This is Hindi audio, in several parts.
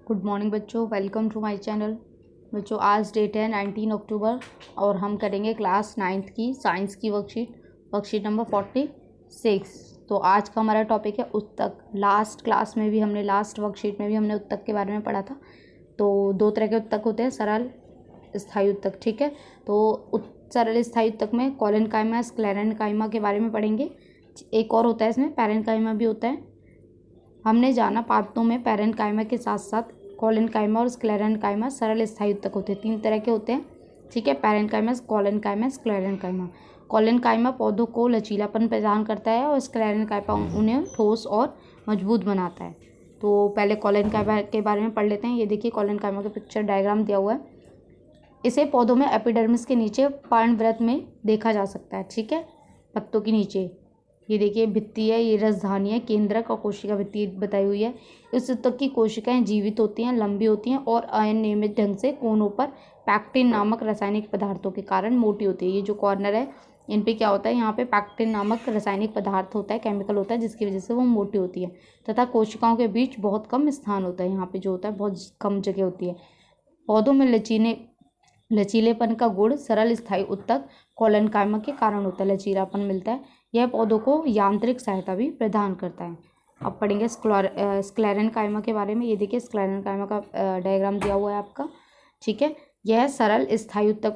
गुड मॉर्निंग बच्चों, वेलकम टू माय चैनल। बच्चों आज डेट है 19 अक्टूबर और हम करेंगे क्लास 9th की साइंस की वर्कशीट नंबर 46। तो आज का हमारा टॉपिक है उत्तक। लास्ट वर्कशीट में भी हमने उत्तक के बारे में पढ़ा था। तो दो तरह के उत्तक होते हैं, सरल स्थायी उत्तक। ठीक है, तो सरल स्थायी उत्तक में कॉलेनकाइमा स्क्लेरेनकाइमा के बारे में पढ़ेंगे। एक और होता है इसमें पैरेनकाइमा भी होता है। हमने जाना पादपों में पैरेनकाइमा के साथ साथ कॉलेनकाइमा और स्क्लेरेनकाइमा सरल स्थायी उत्तक होते हैं। 3 तरह के होते हैं। ठीक है, पैरेनकाइमा, कॉलेनकाइमा, स्क्लेरेनकाइमा। कॉलेनकाइमा पौधों को लचीलापन प्रदान करता है और स्क्लेरेनकाइमा उन्हें ठोस और मजबूत बनाता है। तो पहले कॉलेनकाइमा के बारे में पढ़ लेते हैं। ये देखिए कॉलेनकाइमा का पिक्चर डायग्राम दिया हुआ है। इसे पौधों में एपिडर्मिस के नीचे पर्णवृत्त में देखा जा सकता है। ठीक है, पत्तों के नीचे ये देखिए भित्ति है, ये रसधानी है, केंद्रक और कोशिका भित्ति बताई हुई है। इस उत्तक की कोशिकाएं जीवित होती हैं, लंबी होती हैं और अनियमित ढंग से कोनों पर पैक्टिन नामक रासायनिक पदार्थों के कारण मोटी होती है। ये जो कॉर्नर है इन पे क्या होता है, यहाँ पे पैक्टिन नामक रासायनिक पदार्थ होता है, केमिकल होता है, जिसकी वजह से वो मोटी होती है तथा कोशिकाओं के बीच बहुत कम स्थान होता है। यहाँ पे जो होता है बहुत कम जगह होती है। पौधों में लचीलेपन का गुण सरल स्थायी उत्तक कॉलेनकाइमा के कारण होता है, लचीलापन मिलता है। यह पौधों को यांत्रिक सहायता भी प्रदान करता है। अब पढ़ेंगे स्क्लेरेनकाइमा के बारे में। ये देखिए स्क्लेरेनकाइमा का डायग्राम दिया हुआ है आपका। ठीक है, यह सरल स्थायी उत्तक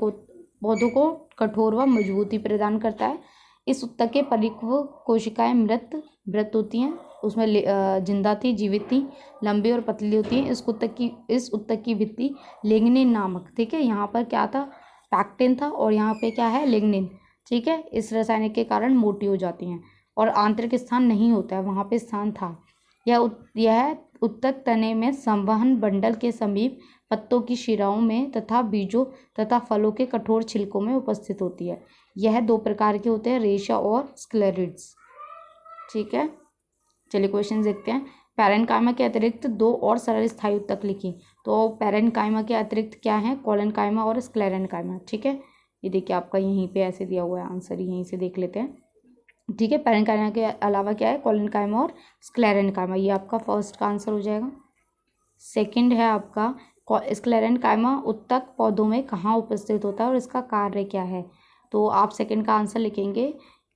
पौधों को कठोर व मजबूती प्रदान करता है। इस उत्तक के परिपक्व कोशिकाएं मृत होती हैं, उसमें जिंदा थी, जीवित थी, लंबी और पतली होती हैं। इस उत्तक की भित्ति लिग्निन नामक, ठीक है, यहाँ पर क्या था, पैक्टिन था और यहाँ पे क्या है, लिग्निन। ठीक है, इस रासायनिक के कारण मोटी हो जाती हैं और आंतरिक स्थान नहीं होता है, वहाँ पे स्थान था। यह उत्तक तने में संवहन बंडल के समीप पत्तों की शिराओं में तथा बीजों तथा फलों के कठोर छिलकों में उपस्थित होती है। यह 2 प्रकार के होते हैं, रेशा और स्क्लेरिड्स। ठीक है, चलिए क्वेश्चन देखते हैं। पैरेनकाइमा के अतिरिक्त 2 और सरल स्थायी उत्तक लिखिए। तो पैरेनकाइमा के अतिरिक्त क्या है, कॉलेनकाइमा और स्क्लेरेनकाइमा। ठीक है, ये देखिए आपका यहीं पे ऐसे दिया हुआ है, आंसर यहीं से देख लेते हैं। ठीक है, पैरेनकाइमा के अलावा क्या है, कॉलेनकाइमा और स्क्लेरेनकाइमा। ये आपका फर्स्ट का आंसर हो जाएगा। सेकंड है आपका स्क्लेरेनकाइमा उत्तक पौधों में कहाँ उपस्थित होता है और इसका कार्य क्या है। तो आप सेकंड का आंसर लिखेंगे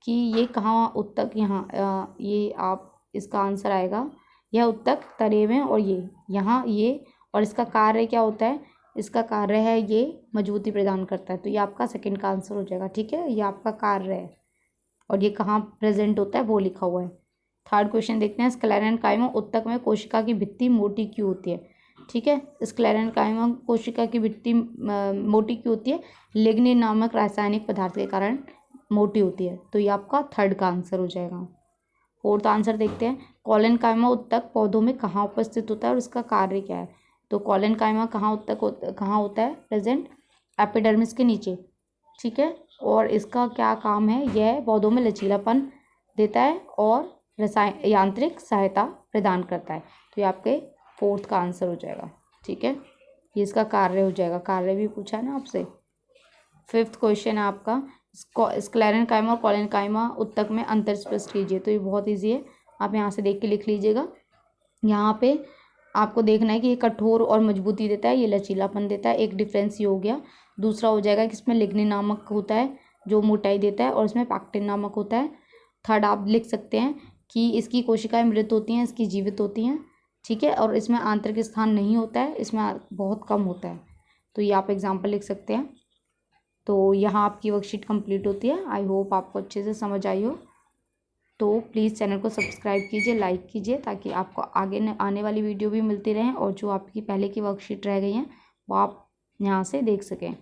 कि ये कहाँ उत्तक, यहाँ ये आप इसका आंसर आएगा, यह उत्तक तने में और ये यहाँ ये, और इसका कार्य क्या होता है, इसका कार्य है ये मजबूती प्रदान करता है। तो ये आपका सेकंड का आंसर हो जाएगा। ठीक है, ये आपका कार्य है और ये कहाँ प्रेजेंट होता है वो लिखा हुआ है। थर्ड क्वेश्चन देखते हैं। स्क्लेरेनकाइमा उत्तक में कोशिका की भित्ति मोटी क्यों होती है। ठीक है, स्क्लेरेनकाइमा कोशिका की भित्ति मोटी क्यों होती है, लिग्निन नामक रासायनिक पदार्थ के कारण मोटी होती है। तो ये आपका थर्ड का आंसर हो जाएगा। फोर्थ आंसर देखते हैं। कॉलेनकाइमा उत्तक पौधों में कहाँ उपस्थित होता है और इसका कार्य क्या है। तो कॉलेनकाइमा कहाँ होता है प्रेजेंट, एपिडर्मिस के नीचे। ठीक है, और इसका क्या काम है, यह पौधों में लचीलापन देता है और यांत्रिक सहायता प्रदान करता है। तो ये आपके फोर्थ का आंसर हो जाएगा। ठीक है, ये इसका कार्य हो जाएगा, कार्य भी पूछा है ना आपसे। फिफ्थ क्वेश्चन है आपका, स्क्लेरेनकाइमा और कॉलेनकाइमा उत्तक में अंतर स्पष्ट कीजिए। तो ये बहुत ईजी है, आप यहाँ से देख के लिख लीजिएगा। यहाँ पे आपको देखना है कि ये कठोर और मजबूती देता है, ये लचीलापन देता है, एक डिफरेंस ये हो गया। दूसरा हो जाएगा कि इसमें लिग्निन नामक होता है जो मोटाई देता है और इसमें पैक्टिन नामक होता है। थर्ड आप लिख सकते हैं कि इसकी कोशिकाएं मृत होती हैं, इसकी जीवित होती हैं। ठीक है, और इसमें आंतरिक स्थान नहीं होता है, इसमें बहुत कम होता है। तो ये आप एग्जाम्पल लिख सकते हैं। तो यहाँ आपकी वर्कशीट कंप्लीट होती है। आई होप आपको अच्छे से समझ आई हो। तो प्लीज़ चैनल को सब्सक्राइब कीजिए, लाइक कीजिए, ताकि आपको आगे आने वाली वीडियो भी मिलती रहें और जो आपकी पहले की वर्कशीट रह गई हैं वो आप यहाँ से देख सकें।